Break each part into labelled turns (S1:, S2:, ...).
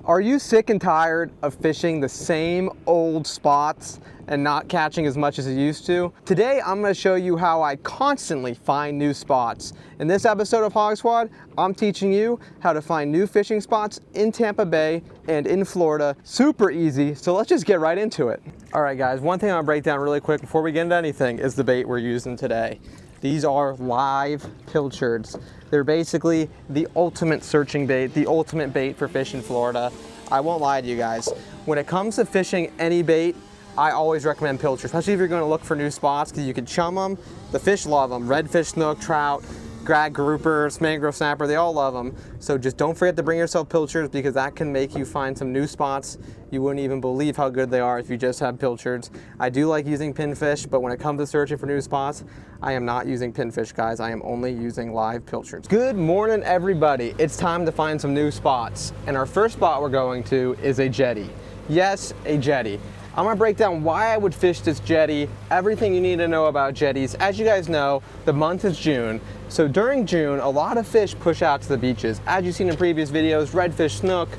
S1: Are you sick and tired of fishing the same old spots and not catching as much as you used to? Today, I'm gonna show you how I constantly find new spots. In this episode of Hog Squad, I'm teaching you how to find new fishing spots in Tampa Bay and in Florida. Super easy, so let's just get right into it. All right guys, one thing I'll break down really quick before we get into anything is the bait we're using today. These are live pilchards. They're basically the ultimate searching bait, the ultimate bait for fish in Florida. I won't lie to you guys. When it comes to fishing any bait, I always recommend pilchards, especially if you're gonna look for new spots because you can chum them. The fish love them. Redfish, snook, trout, grad groupers, mangrove snapper, they all love them. So just don't forget to bring yourself pilchards because that can make you find some new spots. You wouldn't even believe how good they are if you just have pilchards. I do like using pinfish, but when it comes to searching for new spots, I am not using pinfish, guys. I am only using live pilchards. Good morning, everybody. It's time to find some new spots. And our first spot we're going to is a jetty. Yes, a jetty. I'm gonna break down why I would fish this jetty, everything you need to know about jetties. As you guys know, the month is June. So during June, a lot of fish push out to the beaches. As you've seen in previous videos, redfish, snook,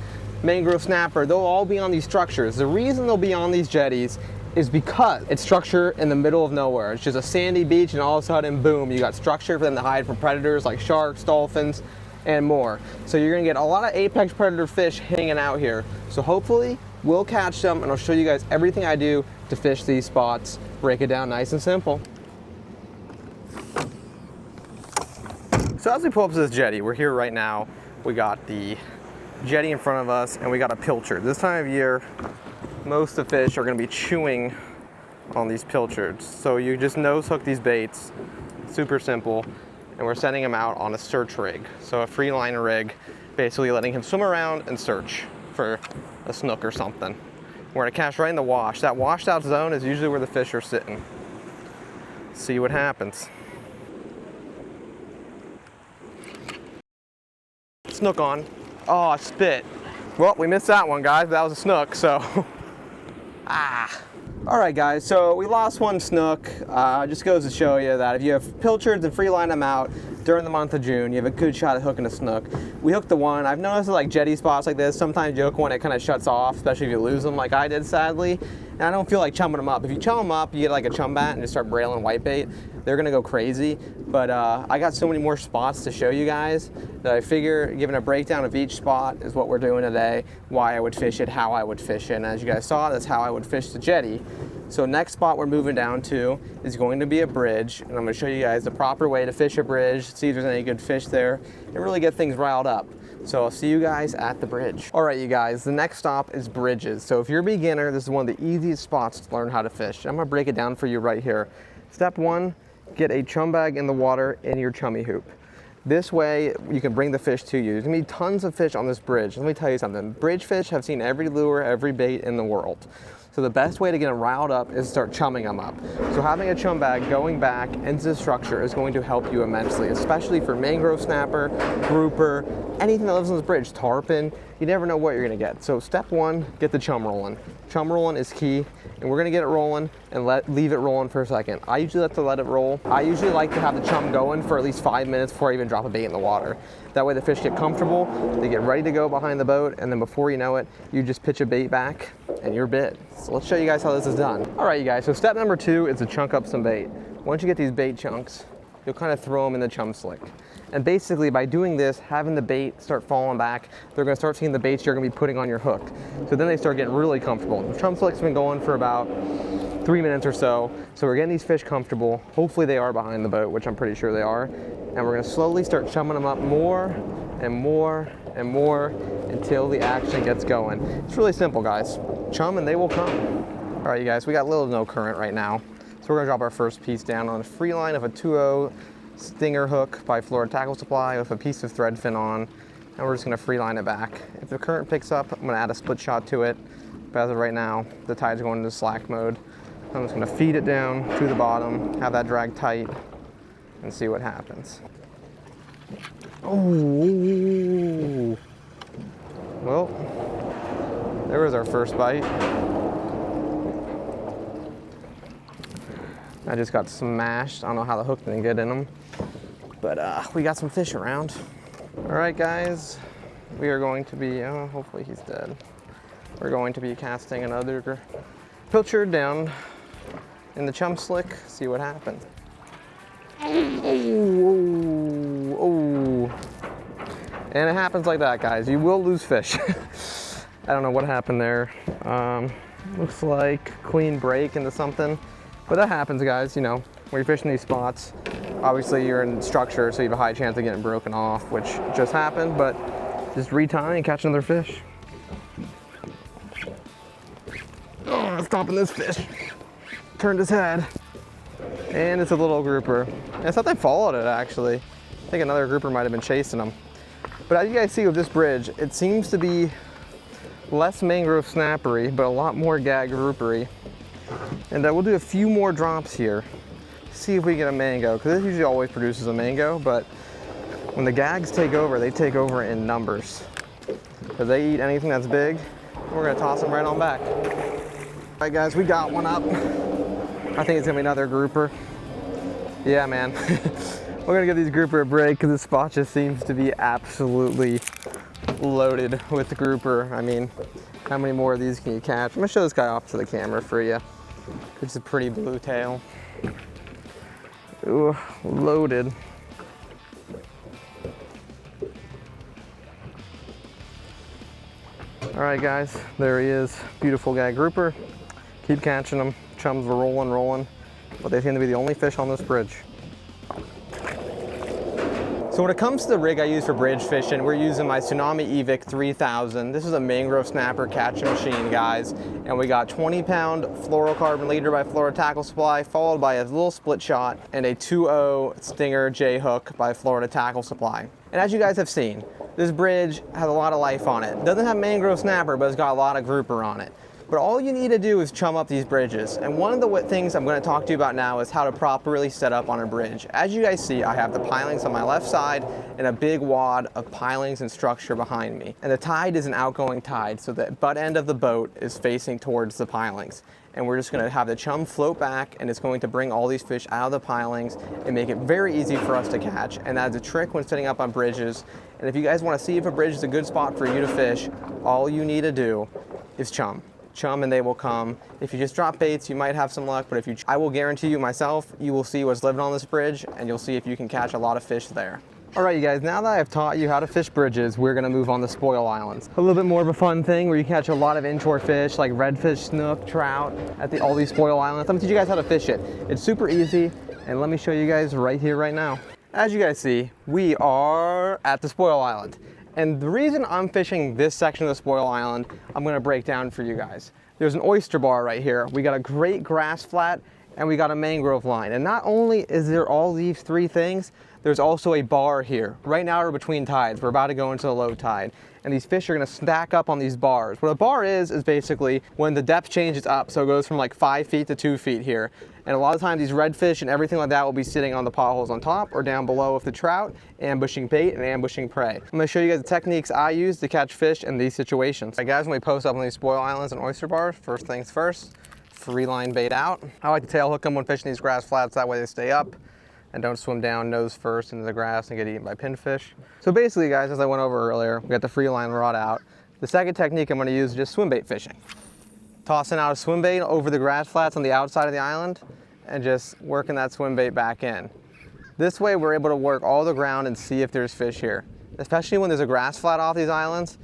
S1: mangrove snapper, they'll all be on these structures. The reason they'll be on these jetties is because it's structure in the middle of nowhere. It's just a sandy beach and all of a sudden, boom, you got structure for them to hide from predators like sharks, dolphins, and more. So you're gonna get a lot of apex predator fish hanging out here. So hopefully, we'll catch them and I'll show you guys everything I do to fish these spots. Break it down nice and simple. So as we pull up to this jetty, we're here right now. We got the jetty in front of us and we got a pilchard. This time of year, most of the fish are gonna be chewing on these pilchards. So you just nose hook these baits, super simple, and we're sending them out on a search rig. So a free line rig, basically letting him swim around and search for a snook or something. We're gonna cast right in the wash. That washed out zone is usually where the fish are sitting. See what happens. Snook on. Oh, I spit. Well, we missed that one, guys. That was a snook, so. All right, guys, so we lost one snook. Just goes to show you that if you have pilchards and free line them out during the month of June, you have a good shot at hooking a snook. We hooked the one. I've noticed like jetty spots like this, sometimes you hook one, it kind of shuts off, especially if you lose them like I did, sadly. And I don't feel like chumming them up. If you chum them up, you get like a chum bat and just start brailing whitebait, they're gonna go crazy. But I got so many more spots to show you guys that I figure giving a breakdown of each spot is what we're doing today, why I would fish it, how I would fish it. And as you guys saw, that's how I would fish the jetty. So next spot we're moving down to is going to be a bridge, and I'm gonna show you guys the proper way to fish a bridge, see if there's any good fish there, and really get things riled up. So I'll see you guys at the bridge. All right, you guys, the next stop is bridges. So if you're a beginner, this is one of the easiest spots to learn how to fish. I'm gonna break it down for you right here. Step one, get a chum bag in the water in your chummy hoop. This way, you can bring the fish to you. There's gonna be tons of fish on this bridge. Let me tell you something. Bridge fish have seen every lure, every bait in the world. So the best way to get them riled up is to start chumming them up. So having a chum bag going back into the structure is going to help you immensely, especially for mangrove snapper, grouper, anything that lives on this bridge, tarpon. You never know what you're gonna get. So step one, get the chum rolling. Chum rolling is key, and we're gonna get it rolling and leave it rolling for a second. I usually let it roll. I usually like to have the chum going for at least 5 minutes before I even drop a bait in the water. That way the fish get comfortable, they get ready to go behind the boat, and then before you know it, you just pitch a bait back and you're bit. So let's show you guys how this is done. All right, you guys, so step number 2 is to chunk up some bait. Once you get these bait chunks, you'll kind of throw them in the chum slick. And basically by doing this, having the bait start falling back, they're gonna start seeing the baits you're gonna be putting on your hook. So then they start getting really comfortable. The chum slick's been going for about 3 minutes or so. So we're getting these fish comfortable. Hopefully they are behind the boat, which I'm pretty sure they are. And we're gonna slowly start chumming them up more and more and more until the action gets going. It's really simple, guys. Chum and they will come. All right, you guys, we got little to no current right now. So we're gonna drop our first piece down on a free line of a 2.0 stinger hook by Florida Tackle Supply with a piece of thread fin on, and we're just gonna free line it back. If the current picks up, I'm gonna add a split shot to it, but as of right now, the tide's going into slack mode. I'm just gonna feed it down to the bottom, have that drag tight, and see what happens. Oh, well, there was our first bite. I just got smashed. I don't know how the hook didn't get in them, but we got some fish around. All right, guys, we are going to be, hopefully he's dead. We're going to be casting another pilchard down in the chum slick, see what happens. Oh. And it happens like that, guys. You will lose fish. I don't know what happened there. Looks like clean break into something. But that happens, guys, you know, when you're fishing these spots. Obviously you're in structure, so you have a high chance of getting broken off, which just happened, but just retie and catch another fish. Oh, stopping this fish. Turned his head. And it's a little grouper. And I thought they followed it, actually. I think another grouper might have been chasing them. But as you guys see with this bridge, it seems to be less mangrove snappery, but a lot more gag groupery. And we'll do a few more drops here. See if we get a mango, because this usually always produces a mango, but when the gags take over, they take over in numbers. Because they eat anything that's big, we're gonna toss them right on back. All right, guys, we got one up. I think it's gonna be another grouper. Yeah, man. We're gonna give these grouper a break because this spot just seems to be absolutely loaded with the grouper. I mean, how many more of these can you catch? I'm gonna show this guy off to the camera for you. It's a pretty blue tail. Ooh, loaded. All right, guys, there he is. Beautiful gag grouper. Keep catching them. Chums were rolling, but they seem to be the only fish on this bridge. So when it comes to the rig I use for bridge fishing, we're using my Tsunami Evic 3000. This is a mangrove snapper catching machine, guys. And we got 20-pound fluorocarbon leader by Florida Tackle Supply, followed by a little split shot and a 2.0 Stinger J hook by Florida Tackle Supply. And as you guys have seen, this bridge has a lot of life on it. It doesn't have mangrove snapper, but it's got a lot of grouper on it. But all you need to do is chum up these bridges. And one of the things I'm going to talk to you about now is how to properly set up on a bridge. As you guys see, I have the pilings on my left side and a big wad of pilings and structure behind me. And the tide is an outgoing tide, so the butt end of the boat is facing towards the pilings. And we're just going to have the chum float back, and it's going to bring all these fish out of the pilings and make it very easy for us to catch. And that's a trick when setting up on bridges. And if you guys want to see if a bridge is a good spot for you to fish, all you need to do is chum and they will come. If you just drop baits, you might have some luck, but I will guarantee you myself, you will see what's living on this bridge, and you'll see if you can catch a lot of fish there. All right, you guys, now that I've taught you how to fish bridges, we're gonna move on to spoil islands. A little bit more of a fun thing where you catch a lot of inshore fish like redfish, snook, trout at all these spoil islands. I'm gonna teach you guys how to fish it. It's super easy, and let me show you guys right here, right now. As you guys see, we are at the spoil island. And the reason I'm fishing this section of the spoil island, I'm gonna break down for you guys. There's an oyster bar right here. We got a great grass flat, and we got a mangrove line. And not only is there all these three things, there's also a bar here. Right now we're between tides. We're about to go into the low tide. And these fish are gonna stack up on these bars. What a bar is basically when the depth changes up. So it goes from like 5 feet to 2 feet here. And a lot of times these redfish and everything like that will be sitting on the potholes on top or down below with the trout, ambushing bait and ambushing prey. I'm gonna show you guys the techniques I use to catch fish in these situations. All right, guys, when we post up on these spoil islands and oyster bars, first things first, free line bait out. I like to tail hook them when fishing these grass flats, that way they stay up and don't swim down nose first into the grass and get eaten by pinfish. So basically, guys, as I went over earlier, we got the free line rod out. The second technique I'm gonna use is just swim bait fishing. Tossing out a swim bait over the grass flats on the outside of the island and just working that swim bait back in. This way we're able to work all the ground and see if there's fish here. Especially when there's a grass flat off these islands,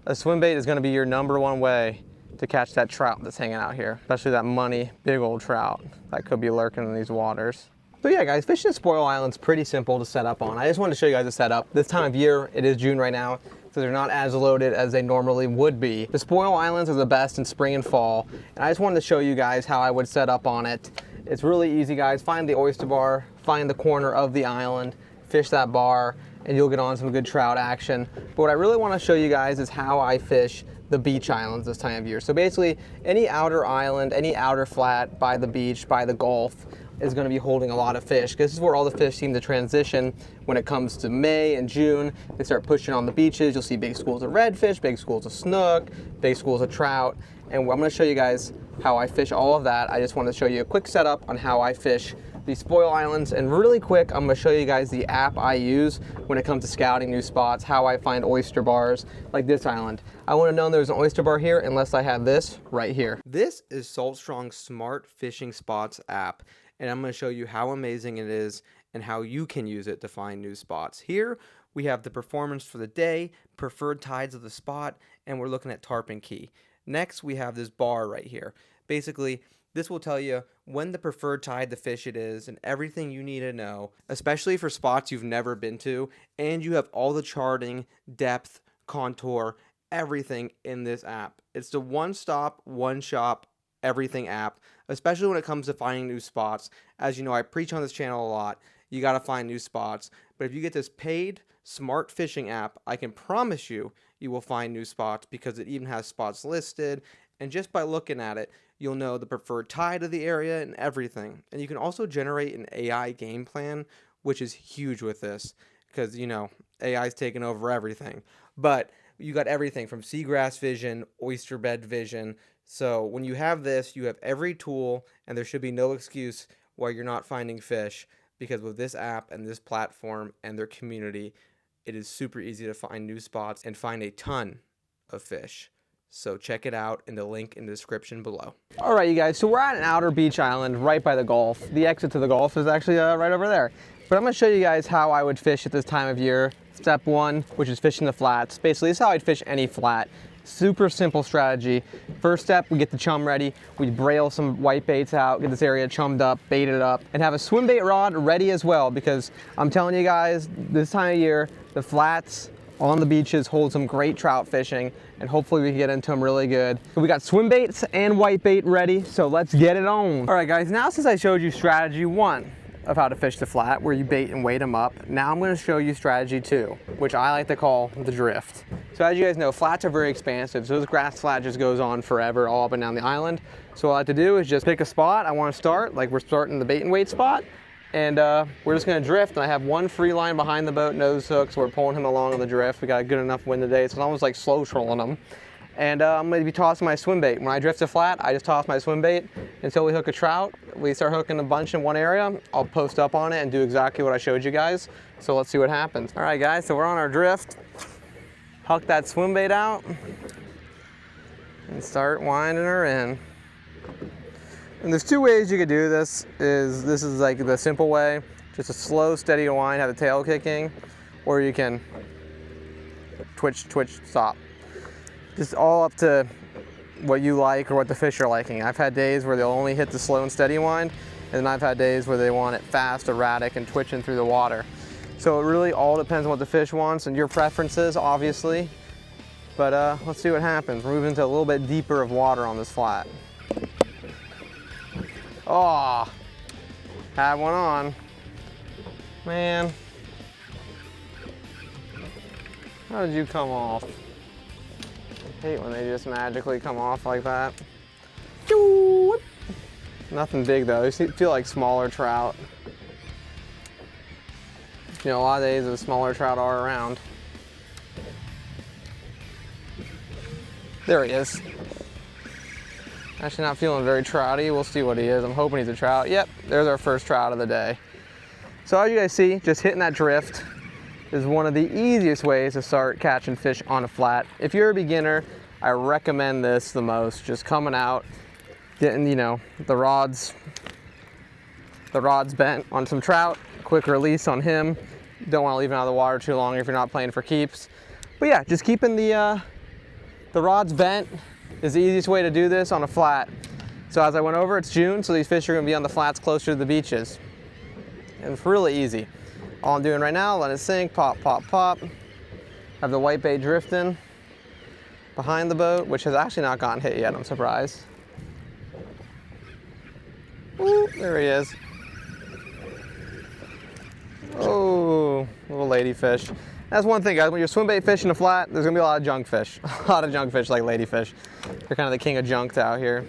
S1: a swim bait is gonna be your #1 way to catch that trout that's hanging out here, especially that money, big old trout that could be lurking in these waters. So yeah, guys, fishing at spoil islands pretty simple to set up on. I just wanted to show you guys the setup. This time of year, it is June right now, so they're not as loaded as they normally would be. The spoil islands are the best in spring and fall, and I just wanted to show you guys how I would set up on it. It's really easy, guys. Find the oyster bar, find the corner of the island, fish that bar, and you'll get on some good trout action. But what I really want to show you guys is how I fish the beach islands this time of year. So basically, any outer island, any outer flat by the beach, by the Gulf, is going to be holding a lot of fish. This is where all the fish seem to transition when it comes to May and June. They start pushing on the beaches. You'll see big schools of redfish, big schools of snook, big schools of trout. And I'm going to show you guys how I fish all of that. I just want to show you a quick setup on how I fish these spoil islands, and really quick, I'm gonna show you guys the app I use when it comes to scouting new spots, how I find oyster bars like this island. I wouldn't have known there was an oyster bar here unless I had this right here. This is Saltstrong's Smart Fishing Spots app, and I'm gonna show you how amazing it is and how you can use it to find new spots. Here, we have the performance for the day, preferred tides of the spot, and we're looking at tarpon key. Next, we have this bar right here. Basically, this will tell you when the preferred tide to fish it is and everything you need to know, especially for spots you've never been to, and you have all the charting, depth, contour, everything in this app. It's the one-stop, one-shop, everything app, especially when it comes to finding new spots. As you know, I preach on this channel a lot. You got to find new spots. But if you get this paid smart fishing app, I can promise you, you will find new spots because it even has spots listed. And just by looking at it, you'll know the preferred tide of the area and everything. And you can also generate an AI game plan, which is huge with this because, you know, AI is taking over everything. But you got everything from seagrass vision, oyster bed vision. So when you have this, you have every tool, and there should be no excuse why you're not finding fish, because with this app and this platform and their community, it is super easy to find new spots and find a ton of fish. So check it out in the link in the description below. All right, you guys, so we're at an outer beach island right by the Gulf. The exit to the Gulf is actually right over there. But I'm gonna show you guys how I would fish at this time of year. Step one, which is fishing the flats. Basically, this is how I'd fish any flat. Super simple strategy. First step, we get the chum ready. We braille some white baits out, get this area chummed up, baited up, and have a swim bait rod ready as well, because I'm telling you guys, this time of year, the flats on the beaches hold some great trout fishing, and hopefully we can get into them really good. So we got swim baits and white bait ready, so let's get it on. All right guys, now since I showed you strategy one of how to fish the flat, where you bait and weight them up, now I'm gonna show you strategy two, which I like to call the drift. So as you guys know, flats are very expansive, so this grass flat just goes on forever all up and down the island. So what I like to do is just pick a spot I wanna start, like we're starting the bait and weight spot, and we're just gonna drift, and I have one free line behind the boat, nose hook, so we're pulling him along on the drift. We got a good enough wind today, so it's almost like slow trolling him. And I'm gonna be tossing my swim bait. When I drift a flat, I just toss my swim bait until we hook a trout. We start hooking a bunch in one area, I'll post up on it and do exactly what I showed you guys. So let's see what happens. All right guys, so we're on our drift. Huck that swim bait out and start winding her in. And there's two ways you could do this. This is like the simple way, just a slow, steady wind, have the tail kicking, or you can twitch, stop. Just all up to what you like or what the fish are liking. I've had days where they'll only hit the slow and steady wind, and then I've had days where they want it fast, erratic, and twitching through the water. So it really all depends on what the fish wants and your preferences, obviously. But let's see what happens. We're moving into a little bit deeper of water on this flat. Oh, had one on. Man, how did you come off? I hate when they just magically come off like that. Nothing big though, they feel like smaller trout. You know, a lot of days the smaller trout are around. There he is. Actually not feeling very trouty, we'll see what he is. I'm hoping he's a trout. Yep, there's our first trout of the day. So as you guys see, just hitting that drift is one of the easiest ways to start catching fish on a flat. If you're a beginner, I recommend this the most. Just coming out, getting, you know, the rod's bent on some trout, quick release on him. Don't want to leave him out of the water too long if you're not playing for keeps. But yeah, just keeping the rod's bent is the easiest way to do this on a flat. So as I went over, it's June, so these fish are going to be on the flats closer to the beaches. And it's really easy. All I'm doing right now, let it sink, pop, pop, pop. Have the white bait drifting behind the boat, which has actually not gotten hit yet, I'm surprised. Ooh, there he is. Oh, little ladyfish. That's one thing, guys, when you're swim bait fishing a flat, there's gonna be a lot of junk fish. A lot of junk fish like ladyfish. They're kind of the king of junks out here.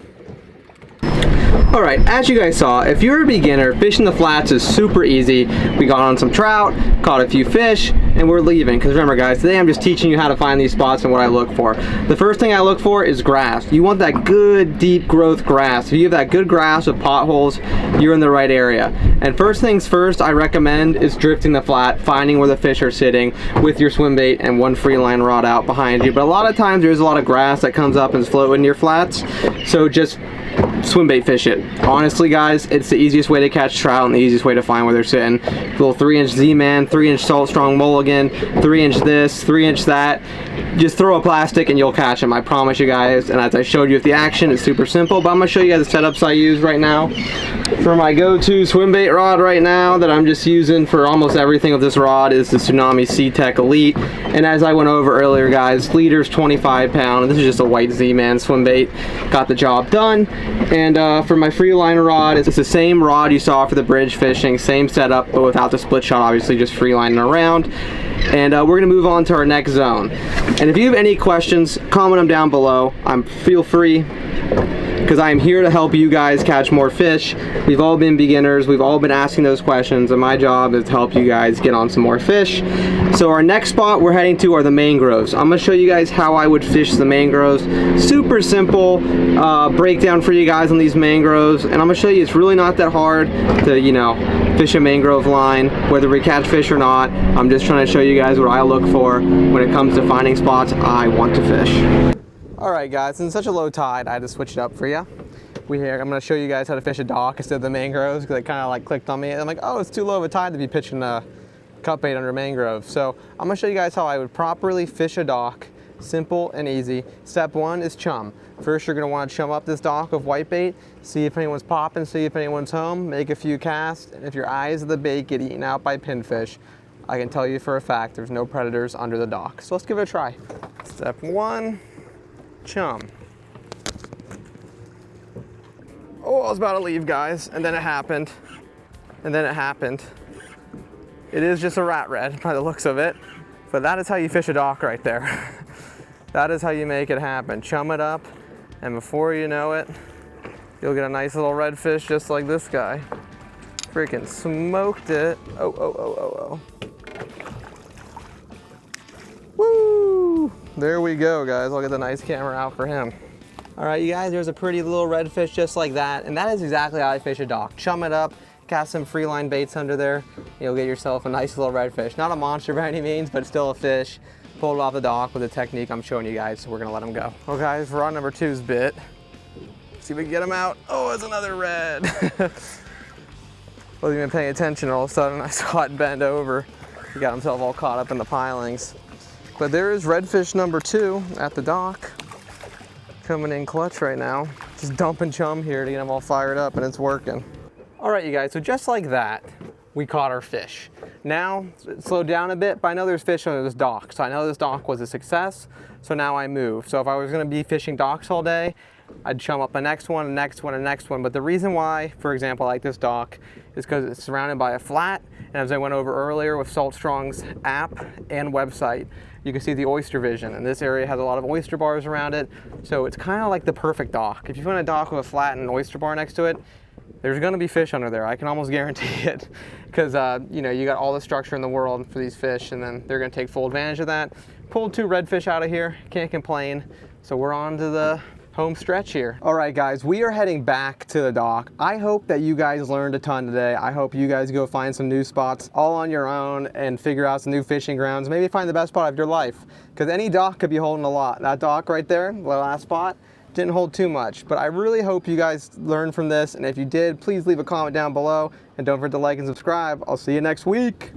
S1: All right, as you guys saw, if you're a beginner, fishing the flats is super easy. We got on some trout, caught a few fish, and we're leaving. Because remember guys, today I'm just teaching you how to find these spots and what I look for. The first thing I look for is grass. You want that good deep growth grass. If you have that good grass with potholes, you're in the right area. And first things first, I recommend is drifting the flat, finding where the fish are sitting with your swim bait and one free line rod out behind you. But a lot of times there's a lot of grass that comes up and is floating in your flats, so just swim bait fish it. Honestly guys, it's the easiest way to catch trout and the easiest way to find where they're sitting. Little 3-inch Z-Man, 3-inch Salt Strong Mulligan, 3-inch this, 3-inch that. Just throw a plastic and you'll catch them, I promise you guys. And as I showed you with the action, it's super simple, but I'm gonna show you guys the setups I use right now. For my go-to swim bait rod right now that I'm just using for almost everything of this rod is the Tsunami C-Tech Elite. And as I went over earlier guys, leader's 25 pound, and this is just a white Z-Man swim bait. Got the job done. And for my free line rod, it's the same rod you saw for the bridge fishing, same setup, but without the split shot, obviously just free lining around. And we're gonna move on to our next zone. And if you have any questions, comment them down below. Feel free, because I am here to help you guys catch more fish. We've all been beginners, we've all been asking those questions, and my job is to help you guys get on some more fish. So our next spot we're heading to are the mangroves. I'm gonna show you guys how I would fish the mangroves. Super simple breakdown for you guys on these mangroves, and I'm gonna show you it's really not that hard to, you know, fish a mangrove line, whether we catch fish or not. I'm just trying to show you guys what I look for when it comes to finding spots I want to fish. Alright guys, in such a low tide, I had to switch it up for you. I'm going to show you guys how to fish a dock instead of the mangroves, because it kind of like clicked on me. And I'm like, oh, it's too low of a tide to be pitching a cut bait under mangrove. So I'm going to show you guys how I would properly fish a dock. Simple and easy. Step one is chum. First, you're going to want to chum up this dock of white bait, see if anyone's popping, see if anyone's home, make a few casts, and if your eyes of the bait get eaten out by pinfish, I can tell you for a fact there's no predators under the dock. So let's give it a try. Step one. Chum. Oh, I was about to leave guys, and then it happened. And then it happened. It is just a rat red by the looks of it, but that is how you fish a dock right there. That is how you make it happen. Chum it up, and before you know it, you'll get a nice little redfish just like this guy. Freaking smoked it. Oh, oh, oh, oh, oh. Woo! There we go, guys. I'll get the nice camera out for him. All right, you guys, there's a pretty little redfish just like that, and that is exactly how I fish a dock. Chum it up, cast some free line baits under there, you'll get yourself a nice little redfish. Not a monster by any means, but still a fish. Pulled it off the dock with the technique I'm showing you guys, so we're gonna let him go. Well, guys, rod number 2's bit. See if we can get him out. Oh, it's another red. Wasn't even paying attention, all of a sudden I saw it bend over. He got himself all caught up in the pilings. But there is redfish number 2 at the dock. Coming in clutch right now. Just dumping chum here to get them all fired up, and it's working. All right, you guys, so just like that, we caught our fish. Now, it slowed down a bit, but I know there's fish under this dock. So I know this dock was a success, so now I move. So if I was gonna be fishing docks all day, I'd chum up the next one, the next one, and next one. But the reason why, for example, I like this dock is because it's surrounded by a flat. And as I went over earlier with Salt Strong's app and website, you can see the oyster vision. And this area has a lot of oyster bars around it. So it's kind of like the perfect dock. If you find a dock with a flat and an oyster bar next to it, there's gonna be fish under there. I can almost guarantee it. Because you know, you got all the structure in the world for these fish, and then they're gonna take full advantage of that. Pulled 2 redfish out of here, can't complain. So we're on to the home stretch here. All right, guys, we are heading back to the dock. I hope that you guys learned a ton today. I hope you guys go find some new spots all on your own and figure out some new fishing grounds. Maybe find the best spot of your life, because any dock could be holding a lot. That dock right there, the last spot, didn't hold too much. But I really hope you guys learned from this, and if you did, please leave a comment down below, and don't forget to like and subscribe. I'll see you next week.